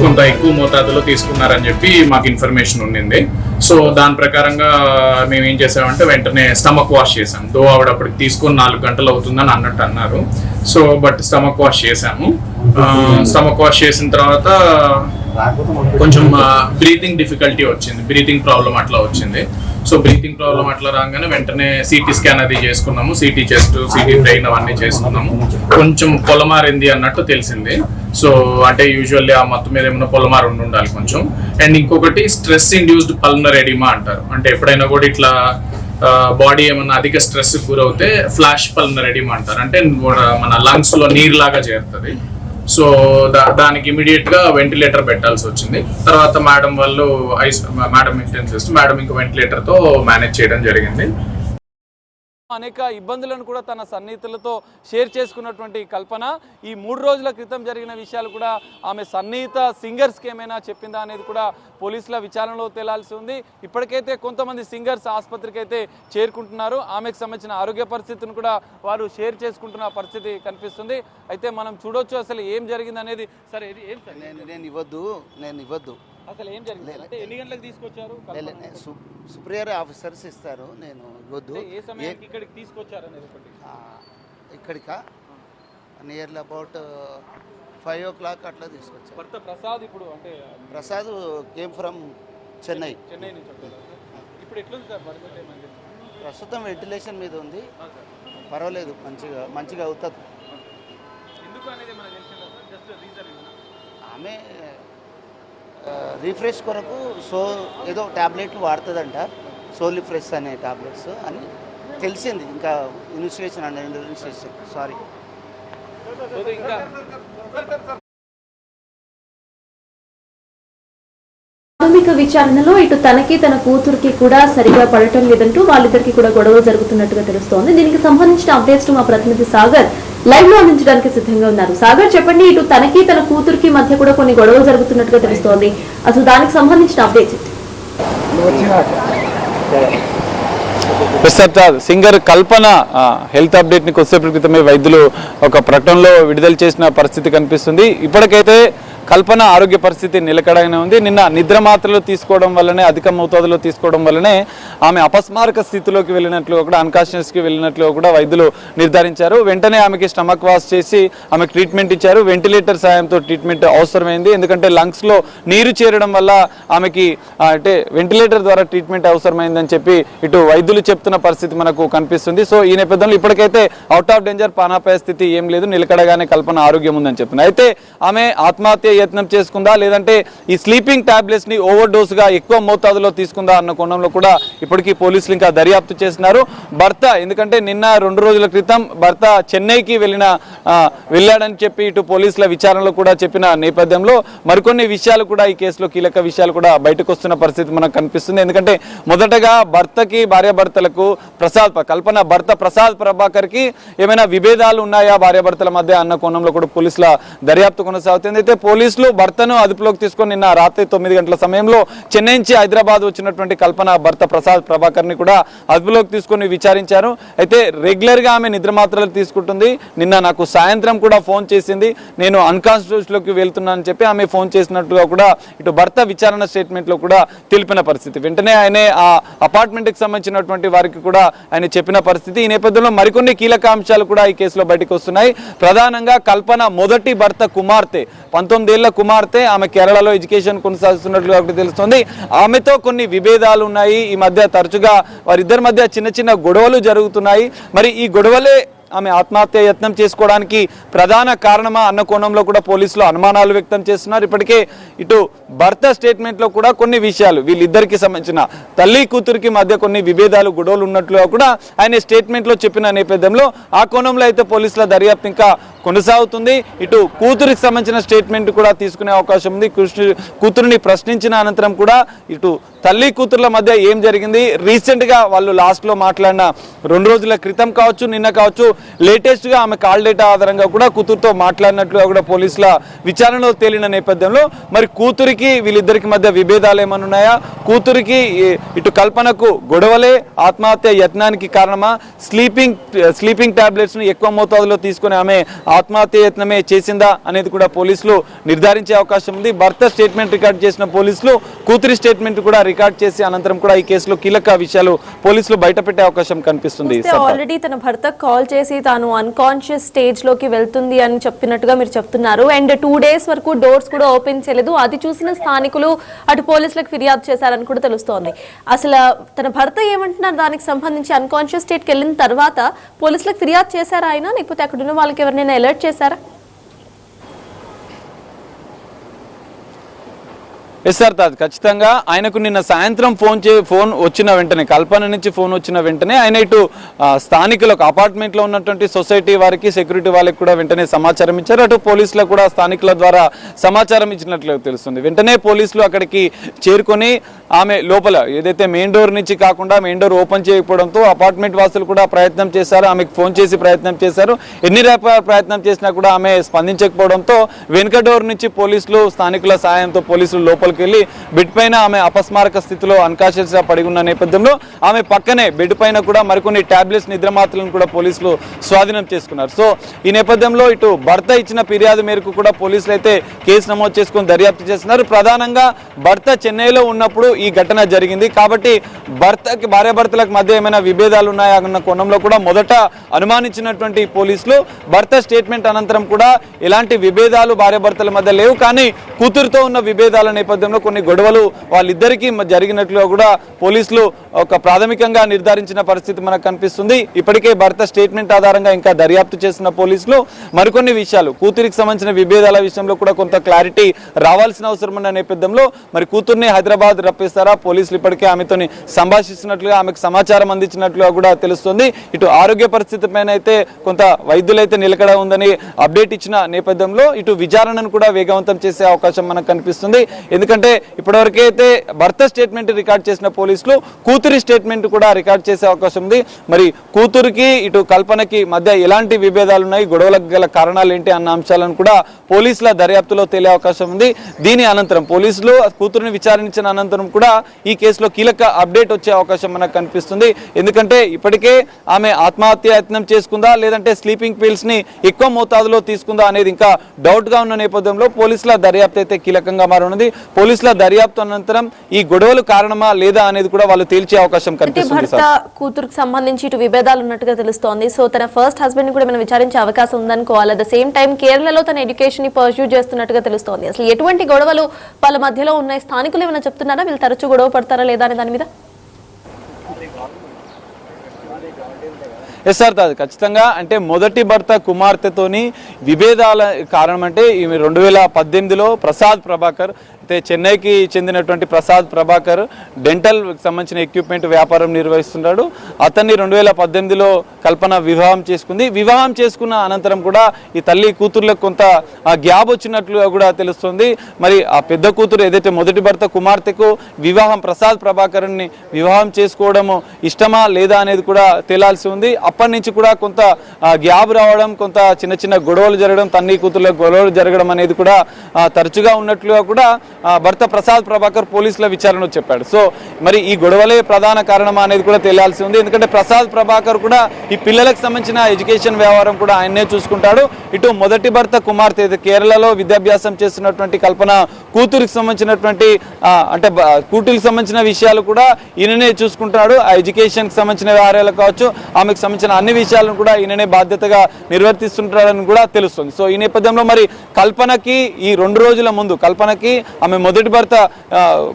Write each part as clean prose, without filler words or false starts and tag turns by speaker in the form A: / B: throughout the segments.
A: కొంత ఎక్కువ మోతాదులో తీసుకున్నారని చెప్పి మాకు ఇన్ఫర్మేషన్ ఉండింది. సో దాని ప్రకారంగా మేము ఏం చేసామంటే వెంటనే స్టమక్ వాష్ చేసాం. దో ఆవిడ అప్పటికి తీసుకొని 4 గంటలు అవుతుందని అన్నట్టు అన్నారు. సో బట్ స్టమక్ వాష్ చేసాము. స్టమక్ వాష్ చేసిన తర్వాత కొంచెం బ్రీతింగ్ డిఫికల్టీ వచ్చింది, బ్రీతింగ్ ప్రాబ్లం అట్లా వచ్చింది. సో బ్రీతింగ్ ప్రాబ్లం అట్లా రాగానే వెంటనే సిటీ స్కాన్ అది చేసుకున్నాము, సిటీ చెస్ట్, సిటీ బ్రెయిన్ అవన్నీ చేసుకున్నాము. కొంచెం పొలమారింది అన్నట్టు తెలిసింది. సో అంటే యూజువల్లీ ఆ మొత్తం మీద ఏమైనా పొలమారు ఉండాలి కొంచెం. అండ్ ఇంకొకటి స్ట్రెస్ ఇండ్యూస్డ్ పల్మనరీ ఎడిమా అంటారు. అంటే ఎప్పుడైనా కూడా ఇట్లా బాడీ ఏమన్నా అధిక స్ట్రెస్ గురవుతే ఫ్లాష్ పల్మనరీ ఎడిమా అంటారు. అంటే మన లంగ్స్ లో నీరు లాగా చేరుతుంది. సో దానికి ఇమీడియట్ గా వెంటిలేటర్ పెట్టాల్సి వచ్చింది. తర్వాత మేడం వాళ్ళు మేడం ఇంటెన్సిస్ట్ మేడం ఇంకా వెంటిలేటర్ తో మేనేజ్ చేయడం జరిగింది.
B: అనేక ఇబ్బందులను కూడా తన సన్నిహితులతో షేర్ చేసుకున్నటువంటి కల్పన ఈ 3 రోజుల క్రితం జరిగిన విషయాలు కూడా ఆమె సన్నిహిత సింగర్స్కి ఏమైనా చెప్పిందా అనేది కూడా పోలీసుల విచారణలో తేలాల్సి ఉంది. ఇప్పటికైతే కొంతమంది సింగర్స్ ఆసుపత్రికి అయితే చేరుకుంటున్నారు. ఆమెకు సంబంధించిన ఆరోగ్య పరిస్థితిని కూడా వారు షేర్ చేసుకుంటున్న పరిస్థితి కనిపిస్తుంది. అయితే మనం చూడొచ్చు అసలు ఏం జరిగింది అనేది. సరే ఏం సార్
C: నేను ఇవ్వద్దు
B: అసలు ఏం జరిగింది అంటే ఎన్ని గంటలకు తీసుకొచ్చారు?
C: సుప్రియర్ ఆఫీసర్స్ ఇస్తారు, నేను ఇవ్వద్దు.
B: ఏ సమయానికి ఇక్కడికి తీసుకొచ్చారు అనేది ఒకటి.
C: ఇక్కడికా నియర్లీ అబౌట్ 5 o'clock అట్లా తీసుకొచ్చారు.
B: భర్త ప్రసాద్ ఇప్పుడు అంటే
C: ప్రసాద్ కేమ్ ఫ్రమ్ చెన్నై
B: నుంచి వచ్చారు. ఇప్పుడు ఎట్లుంది సార్ పరిస్థితి?
C: ప్రస్తుతం వెంటిలేషన్ మీద ఉంది, పర్వాలేదు, మంచిగా అవుతుంది.
B: ఎందుకు అనేది మనకు తెలిసిందా? జస్ట్ రీజన్
C: ఆమె రీఫ్రెష్ కొరకు ఏదో ట్యాబ్లెట్లు వాడుతుందంట, సోలిఫ్రెష్ అనే ట్యాబ్లెట్స్ అని తెలిసింది. ఇంకా ఇన్వెస్టిగేషన్ సారీ
B: ఇంకా
D: ప్రాథమిక విచారణలో ఇటు తనకి తన కూతురికి కూడా సరిగా పడటం లేదంటూ వాళ్ళిద్దరికి కూడా గొడవ జరుగుతున్నట్టుగా తెలుస్తోంది. దీనికి సంబంధించిన అప్డేట్స్ మా ప్రతినిధి సాగర్ లైవ్ లో అందించడానికి సిద్ధంగా ఉన్నారు. సాగర్, చెప్పండి, ఇటు తనకి తన కూతురికి మధ్య కూడా కొన్ని గొడవలు జరుగుతున్నట్టుగా తెలుస్తోంది. అసలు దానికి సంబంధించిన అప్డేట్స్
B: సింగర్ కల్పన హెల్త్ అప్డేట్ ని కొద్దిసేపటి క్రితమే వైద్యులు ఒక ప్రకటనలో విడుదల చేసిన పరిస్థితి కనిపిస్తుంది. ఇప్పటికైతే కల్పన ఆరోగ్య పరిస్థితి నిలకడగానే ఉంది. నిన్న నిద్ర మాత్రలు తీసుకోవడం వల్లనే, అధిక మోతాదులో తీసుకోవడం వల్లనే ఆమె అపస్మారక స్థితిలోకి వెళ్ళినట్లు కూడా, అన్కాన్షియస్కి వెళ్ళినట్లు కూడా వైద్యులు నిర్ధారించారు. వెంటనే ఆమెకి స్టమక్ వాష్ చేసి ఆమెకు ట్రీట్మెంట్ ఇచ్చారు. వెంటిలేటర్ సాయంతో ట్రీట్మెంట్ అవసరమైంది. ఎందుకంటే లంగ్స్లో నీరు చేరడం వల్ల ఆమెకి అంటే వెంటిలేటర్ ద్వారా ట్రీట్మెంట్ అవసరమైందని చెప్పి ఇటు వైద్యులు చెప్తున్న పరిస్థితి మనకు కనిపిస్తుంది. సో ఈ నేపథ్యంలో ఇప్పటికైతే అవుట్ ఆఫ్ డేంజర్, ప్రాణాపాయ స్థితి ఏం లేదు, నిలకడగానే కల్పన ఆరోగ్యం ఉందని చెప్తున్నారు. అయితే ఆమె ఆత్మహత్య యత్నం చేసుకుందా, లేదంటే ఈ స్లీపింగ్ టాబ్లెట్స్ ని ఓవర్ డోస్ గా ఎక్కువ మోతాదులో తీసుకుందా అన్న కోణంలో కూడా ఇప్పటికీ పోలీసులు ఇంకా దర్యాప్తు చేస్తున్నారు. భర్త ఎందుకంటే నిన్న 2 రోజుల క్రితం భర్త చెన్నైకి వెళ్ళాడని చెప్పి ఇటు పోలీసుల విచారణలో కూడా చెప్పిన నేపథ్యంలో మరికొన్ని విషయాలు కూడా ఈ కేసులో కీలక విషయాలు కూడా బయటకు వస్తున్న పరిస్థితి మనకు కనిపిస్తుంది. ఎందుకంటే మొదటగా భర్తకి, భార్యాభర్తలకు కల్పన భర్త ప్రసాద్ ప్రభాకర్ కి ఏమైనా విభేదాలు ఉన్నాయా భార్యాభర్తల మధ్య అన్న కోణంలో కూడా పోలీసుల దర్యాప్తు కొనసాగుతుంది. అయితే పోలీసులు భర్తను అదుపులోకి తీసుకొని నిన్న రాత్రి 9 గంటల సమయంలో చెన్నై నుంచి హైదరాబాద్ వచ్చినటువంటి కల్పన భర్త ప్రసాద్ ప్రభాకర్ ని కూడా అదుపులోకి తీసుకొని విచారించారు. అయితే రెగ్యులర్ గా ఆమె నిద్ర మాత్రలు తీసుకుంటుంది. నిన్న నాకు సాయంత్రం కూడా ఫోన్ చేసింది, నేను అన్కాన్షియస్ లోకి వెళ్తున్నానని చెప్పి ఆమె ఫోన్ చేసినట్టుగా కూడా ఇటు భర్త విచారణ స్టేట్మెంట్ లో కూడా తెలిపిన పరిస్థితి. వెంటనే ఆయన ఆ అపార్ట్మెంట్ కి సంబంధించినటువంటి వారికి కూడా ఆయన చెప్పిన పరిస్థితి. ఈ నేపథ్యంలో మరికొన్ని కీలక అంశాలు కూడా ఈ కేసులో బయటకు వస్తున్నాయి. ప్రధానంగా కల్పన మొదటి భర్త కుమార్తె, 19 ఏళ్ల కుమార్తె, ఆమె కేరళలో ఎడ్యుకేషన్ కొనసాగిస్తున్నట్లుగా తెలుస్తుంది. ఆమెతో కొన్ని విభేదాలు ఉన్నాయి. ఈ మధ్య తరచుగా వారిద్దరి మధ్య చిన్న చిన్న గొడవలు జరుగుతున్నాయి. మరి ఈ గొడవలే ఆమె ఆత్మహత్య యత్నం చేసుకోవడానికి ప్రధాన కారణమా అన్న కోణంలో కూడా పోలీసులు అనుమానాలు వ్యక్తం చేస్తున్నారు. ఇప్పటికే ఇటు భర్త స్టేట్మెంట్లో కూడా కొన్ని విషయాలు వీళ్ళిద్దరికి సంబంధించిన తల్లి కూతురికి మధ్య కొన్ని విభేదాలు, గొడవలు ఉన్నట్లుగా కూడా ఆయన స్టేట్మెంట్లో చెప్పిన నేపథ్యంలో ఆ కోణంలో అయితే పోలీసుల దర్యాప్తు ఇంకా కొనసాగుతుంది. ఇటు కూతురికి సంబంధించిన స్టేట్మెంట్ కూడా తీసుకునే అవకాశం ఉంది. కూతురిని ప్రశ్నించిన అనంతరం కూడా ఇటు తల్లి కూతుర్ల మధ్య ఏం జరిగింది, రీసెంట్గా వాళ్ళు లాస్ట్లో మాట్లాడిన 2 రోజుల క్రితం కావచ్చు, నిన్న కావచ్చు, లేటెస్ట్గా ఆమె కాల్ డేటా ఆధారంగా కూడా కూతురుతో మాట్లాడినట్లుగా కూడా పోలీసుల విచారణలో తేలిన నేపథ్యంలో మరి కూతురికి వీళ్ళిద్దరికి మధ్య విభేదాలు ఏమైనా ఉన్నాయా, కూతురికి ఇటు కల్పనకు గొడవలే ఆత్మహత్య యత్నానికి కారణమా, స్లీపింగ్ టాబ్లెట్స్ను ఎక్కువ మోతాదులో తీసుకుని ఆమె ఆత్మహత్య యత్నమే చేసిందా అనేది కూడా పోలీసులు నిర్ధారించే అవకాశం ఉంది. భర్త స్టేట్మెంట్ రికార్డ్ చేసిన పోలీసులు కూతురి స్టేట్మెంట్ కూడా రికార్డ్ చేసి అనంతరం కూడా ఈ కేసులో కీలక విషయాలు పోలీసులు బయటపెట్టే అవకాశం కనిపిస్తుంది.
D: ఆల్రెడీ తన భర్త కాల్ చేసి తాను అన్కాన్షియస్ స్టేజ్ లోకి వెళ్తుంది అని చెప్పినట్టుగా మీరు చెప్తున్నారు. అండ్ 2 days వరకు డోర్స్ కూడా ఓపెన్ చేయలేదు. అది చూసిన స్థానికులు అటు పోలీసులకు ఫిర్యాదు చేశారని కూడా తెలుస్తోంది. అసలు తన భర్త ఏమంటున్నారు దానికి సంబంధించి, అన్కాన్షియస్ స్టేట్కి వెళ్ళిన తర్వాత పోలీసులకు ఫిర్యాదు చేశారా ఆయన, లేకపోతే అక్కడ ఉన్న వాళ్ళకి ఎవరినైనా అలర్ట్ చేశారా?
B: ఎస్ సార్, ఖచ్చితంగా ఆయనకు నిన్న సాయంత్రం ఫోన్ వచ్చిన వెంటనే, కల్పన నుంచి ఫోన్ వచ్చిన వెంటనే ఆయన ఇటు స్థానికులకు అపార్ట్మెంట్లో ఉన్నటువంటి సొసైటీ వారికి, సెక్యూరిటీ వాళ్ళకి కూడా వెంటనే సమాచారం ఇచ్చారు. అటు పోలీసులకు కూడా స్థానికుల ద్వారా సమాచారం ఇచ్చినట్లు తెలుస్తుంది. వెంటనే పోలీసులు అక్కడికి చేరుకొని ఆమె లోపల ఏదైతే మెయిన్ డోర్ నుంచి కాకుండా మెయిన్ డోర్ ఓపెన్ చేయకపోవడంతో అపార్ట్మెంట్ వాసులు కూడా ప్రయత్నం చేశారు, ఆమెకు ఫోన్ చేసి ప్రయత్నం చేశారు. ఎన్ని ప్రయత్నం చేసినా కూడా ఆమె స్పందించకపోవడంతో వెనుక డోర్ నుంచి పోలీసులు, స్థానికుల సాయంతో పోలీసులు లోపలికి వెళ్ళి బెడ్ పైన ఆమె అపస్మారక స్థితిలో అన్కాన్షియస్ గా పడి ఉన్న నేపథ్యంలో ఆమె పక్కనే బెడ్ పైన కూడా మరికొన్ని టాబ్లెట్స్, నిద్రమాత్రలను కూడా పోలీసులు స్వాధీనం చేసుకున్నారు. సో ఈ నేపథ్యంలో ఇటు భర్త ఇచ్చిన ఫిర్యాదు మేరకు కూడా పోలీసులు అయితే కేసు నమోదు చేసుకుని దర్యాప్తు చేస్తున్నారు. ప్రధానంగా భర్త చెన్నైలో ఉన్నప్పుడు ఈ ఘటన జరిగింది కాబట్టి భార్యాభర్తలకు మధ్య ఏమైనా విభేదాలు ఉన్నాయా అన్న కోణంలో కూడా మొదట అనుమానించినటువంటి పోలీసులు భర్త స్టేట్మెంట్ అనంతరం కూడా ఎలాంటి విభేదాలు భార్యాభర్తల మధ్య లేవు, కానీ కూతురుతో ఉన్న విభేదాల నేపథ్యంలో కొన్ని గొడవలు వాళ్ళిద్దరికీ జరిగినట్లుగా కూడా పోలీసులు ఒక ప్రాథమికంగా నిర్ధారించిన పరిస్థితి మనకు కనిపిస్తుంది. ఇప్పటికే భర్త స్టేట్మెంట్ ఆధారంగా ఇంకా దర్యాప్తు చేసిన పోలీసులు మరికొన్ని విషయాలు, కూతురికి సంబంధించిన విభేదాల విషయంలో కూడా కొంత క్లారిటీ రావాల్సిన అవసరం ఉన్న నేపథ్యంలో మరి కూతుర్ని హైదరాబాద్ రప్పిస్తారా, పోలీసులు ఇప్పటికే ఆమెతోని సంభాషిస్తున్నట్లుగా, ఆమెకు సమాచారం అందించినట్లుగా కూడా తెలుస్తుంది. ఇటు ఆరోగ్య పరిస్థితి పైన అయితే కొంత వైద్యులైతే నిలకడ ఉందని అప్డేట్ ఇచ్చిన నేపథ్యంలో ఇటు విచారణను కూడా వేగవంతం చేసే అవకాశం మనకు కనిపిస్తుంది. ఎందుకంటే ఇప్పటివరకైతే భర్త స్టేట్మెంట్ రికార్డ్ చేసిన పోలీసులు కూతురి స్టేట్మెంట్ కూడా రికార్డ్ చేసే అవకాశం ఉంది. మరి కూతురికి ఇటు కల్పనకి మధ్య ఎలాంటి విభేదాలు ఉన్నాయి, గొడవలకు గల కారణాలు ఏంటి అన్న అంశాలను కూడా పోలీసుల దర్యాప్తులో తేలే అవకాశం ఉంది. దీని అనంతరం పోలీసులు కూతురుని విచారించిన అనంతరం కూడా ఈ కేసులో కీలక అప్డేట్ వచ్చే అవకాశం మనకు కనిపిస్తుంది. ఎందుకంటే ఇప్పటికే ఆమె ఆత్మహత్య యత్నం చేసుకుందా లేదంటే స్లీపింగ్ పిల్స్ ని ఎక్కువ మోతాదులో తీసుకుందా అనేది ఇంకా డౌట్ గా ఉన్న నేపథ్యంలో పోలీసుల దర్యాప్తు అయితే కీలకంగా మారనుంది. పోలీసుల దర్యాప్తు అనంతరం ఈ గొడవలు కారణమా లేదా అనేది కూడా వాళ్ళు తేల్చే అవకాశం కనిపిస్తుంది.
D: భర్త కూతురుకు సంబంధించి ఇటు విభేదాలు ఉన్నట్టుగా తెలుస్తోంది. సో తన ఫస్ట్ హస్బెండ్ కూడా మనం విచారించే అవకాశం ఉందనుకోవాలి. అట్ ద సేమ్ టైం కేరళలో తన ఎడ్యుకేషన్ ని పర్స్యూ చేస్తున్నట్టుగా తెలుస్తోంది. అసలు ఎటువంటి గొడవలు వాళ్ళ మధ్యలో ఉన్నాయి, స్థానికులు ఏమైనా చెప్తున్నారా, వీళ్ళు తరచూ గొడవ పడతారా లేదా అనే దాని మీద?
B: ఎస్ సార్, ఖచ్చితంగా అంటే మొదటి భర్త కుమార్తెతోని విభేదాల కారణం అంటే ఈమె 2018లో ప్రసాద్ ప్రభాకర్, అయితే చెన్నైకి చెందినటువంటి ప్రసాద్ ప్రభాకర్ డెంటల్ సంబంధించిన ఎక్విప్మెంట్ వ్యాపారం నిర్వహిస్తున్నాడు. అతన్ని 2018లో కల్పన వివాహం చేసుకుంది. వివాహం చేసుకున్న అనంతరం కూడా ఈ తల్లి కూతుర్లకు కొంత గ్యాప్ వచ్చినట్లుగా కూడా తెలుస్తుంది. మరి ఆ పెద్ద కూతురు ఏదైతే మొదటి భర్త కుమార్తెకు వివాహం ప్రసాద్ ప్రభాకర్ని వివాహం చేసుకోవడము ఇష్టమా లేదా అనేది కూడా తేలాల్సి ఉంది. అప్పటి నుంచి కూడా కొంత గ్యాప్ రావడం, కొంత చిన్న చిన్న గొడవలు జరగడం, తల్లి కూతుర్లకు గొడవలు జరగడం అనేది కూడా తరచుగా ఉన్నట్లుగా కూడా భర్త ప్రసాద్ ప్రభాకర్ పోలీసుల విచారణలో చెప్పాడు. సో మరి ఈ గొడవలే ప్రధాన కారణం అనేది కూడా తెలియాల్సి ఉంది. ఎందుకంటే ప్రసాద్ ప్రభాకర్ కూడా ఈ పిల్లలకు సంబంధించిన ఎడ్యుకేషన్ వ్యవహారం కూడా ఆయనే చూసుకుంటాడు. ఇటు మొదటి భర్త కుమార్తె కేరళలో విద్యాభ్యాసం చేస్తున్నటువంటి కల్పన కూతురికి సంబంధించినటువంటి అంటే కూతురికి సంబంధించిన విషయాలు కూడా ఈయననే చూసుకుంటాడు. ఆ ఎడ్యుకేషన్కి సంబంధించిన వ్యవహారాలు కావచ్చు, ఆమెకు సంబంధించిన అన్ని విషయాలను కూడా ఈయననే బాధ్యతగా నిర్వర్తిస్తుంటాడని కూడా తెలుస్తుంది. సో ఈ నేపథ్యంలో మరి కల్పనకి ఈ 2 రోజుల ముందు కల్పనకి ఆమె మొదటి భర్త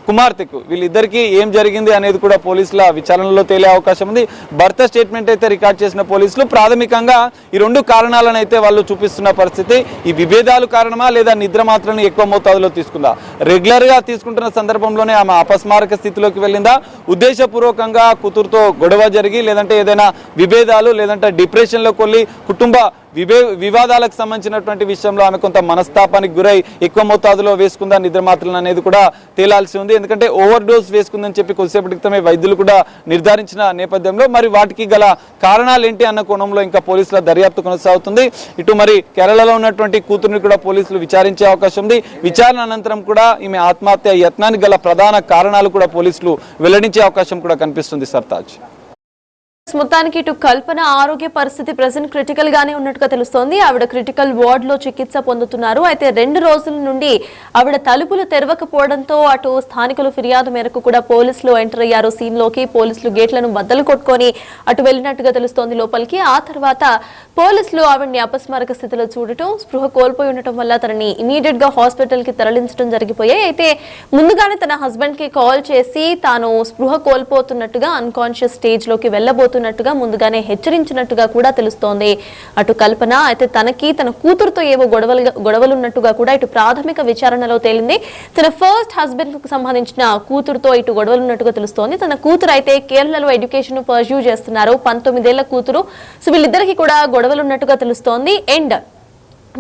B: కుమార్తెకు వీళ్ళిద్దరికీ ఏం జరిగింది అనేది కూడా పోలీసుల విచారణలో తేలే అవకాశం ఉంది. భర్త స్టేట్మెంట్ అయితే రికార్డ్ చేసిన పోలీసులు ప్రాథమికంగా ఈ 2 కారణాలను అయితే వాళ్ళు చూపిస్తున్న పరిస్థితి. ఈ విభేదాలు కారణమా లేదా నిద్ర మాత్రం ఎక్కువ మోతాదులో తీసుకుందా, రెగ్యులర్ గా తీసుకుంటున్న సందర్భంలోనే ఆమె అపస్మారక స్థితిలోకి వెళ్ళిందా, ఉద్దేశపూర్వకంగా కూతురుతో గొడవ జరిగి లేదంటే ఏదైనా విభేదాలు లేదంటే డిప్రెషన్లోకి వెళ్ళి కుటుంబ వివాదాలకు సంబంధించినటువంటి విషయంలో ఆమె కొంత మనస్తాపానికి గురై ఎక్కువ మోతాదులో వేసుకుందా నిద్ర మాత్రలు అనేది కూడా తేలాల్సి ఉంది. ఎందుకంటే ఓవర్ డోస్ వేసుకుందని చెప్పి కొద్దిసేపటి క్రితమే వైద్యులు కూడా నిర్ధారించిన నేపథ్యంలో మరి వాటికి గల కారణాలు ఏంటి అన్న కోణంలో ఇంకా పోలీసుల దర్యాప్తు కొనసాగుతుంది. ఇటు మరి కేరళలో ఉన్నటువంటి కూతురుని కూడా పోలీసులు విచారించే అవకాశం ఉంది. విచారణ అనంతరం కూడా ఈమె ఆత్మహత్య యత్నానికి గల ప్రధాన కారణాలు కూడా పోలీసులు వెల్లడించే అవకాశం కూడా కనిపిస్తుంది. సర్తాజ్,
D: మొత్తానికి ఇటు కల్పన ఆరోగ్య పరిస్థితి ప్రెసెంట్ క్రిటికల్ గానే ఉన్నట్టుగా తెలుస్తోంది. ఆవిడ క్రిటికల్ వార్డ్ లో చికిత్స పొందుతున్నారు. అయితే 2 రోజుల నుండి ఆవిడ తలుపులు తెరవకపోవడంతో అటు స్థానికులు ఫిర్యాదు మేరకు కూడా పోలీసులు ఎంటర్ అయ్యారు సీన్ లోకి. పోలీసులు గేట్లను బద్దలు కొట్టుకొని అటు వెళ్ళినట్టుగా తెలుస్తోంది లోపలికి. ఆ తర్వాత పోలీసులు ఆవిడని అపస్మారక స్థితిలో చూడటం, స్పృహ కోల్పోయి ఉండటం వల్ల తనని ఇమీడియట్ గా హాస్పిటల్ కి తరలించడం జరిగిపోయాయి. అయితే ముందుగానే తన హస్బెండ్ కి కాల్ చేసి తాను స్పృహ కోల్పోతున్నట్టుగా అన్కాన్షియస్ స్టేజ్ లోకి వెళ్ళబోతున్నట్టుగా ముందుగానే హెచ్చరించినట్టుగా కూడా తెలుస్తోంది అటు కల్పన. అయితే తనకి తన కూతురుతో ఏవో గొడవలున్నట్టుగా కూడా ఇటు ప్రాథమిక విచారణలో తేలింది. తన ఫస్ట్ హస్బెండ్ కు సంబంధించిన కూతురుతో ఇటు గొడవలున్నట్టుగా తెలుస్తోంది. తన కూతురు అయితే కేరళలో ఎడ్యుకేషన్ పర్స్యూ చేస్తున్నారు, 19 ఏళ్ల కూతురు. సో వీళ్ళిద్దరికి కూడా గొడవలున్నట్టుగా తెలుస్తోంది. అండ్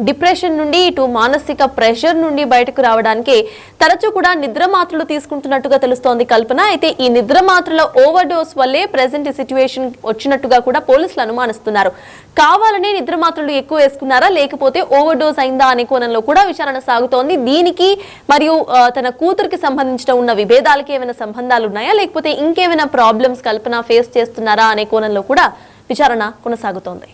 D: డిప్రెషన్ నుండి ఇటు మానసిక ప్రెషర్ నుండి బయటకు రావడానికి తరచూ కూడా నిద్ర మాత్రలు తీసుకుంటున్నట్టుగా తెలుస్తోంది కల్పన. అయితే ఈ నిద్ర మాత్రల ఓవర్ డోస్ వల్లే ప్రెసెంట్ సిచ్యువేషన్ వచ్చినట్టుగా కూడా పోలీసులు అనుమానిస్తున్నారు. కావాలనే నిద్ర మాత్రలు ఎక్కువ వేసుకున్నారా లేకపోతే ఓవర్ డోస్ అయిందా అనే కోణంలో కూడా విచారణ సాగుతోంది. దీనికి మరియు తన కూతురికి సంబంధించిన ఉన్న విభేదాలకి ఏమైనా సంబంధాలు ఉన్నాయా లేకపోతే ఇంకేమైనా ప్రాబ్లమ్స్ కల్పన ఫేస్ చేస్తున్నారా అనే కోణంలో కూడా విచారణ కొనసాగుతోంది.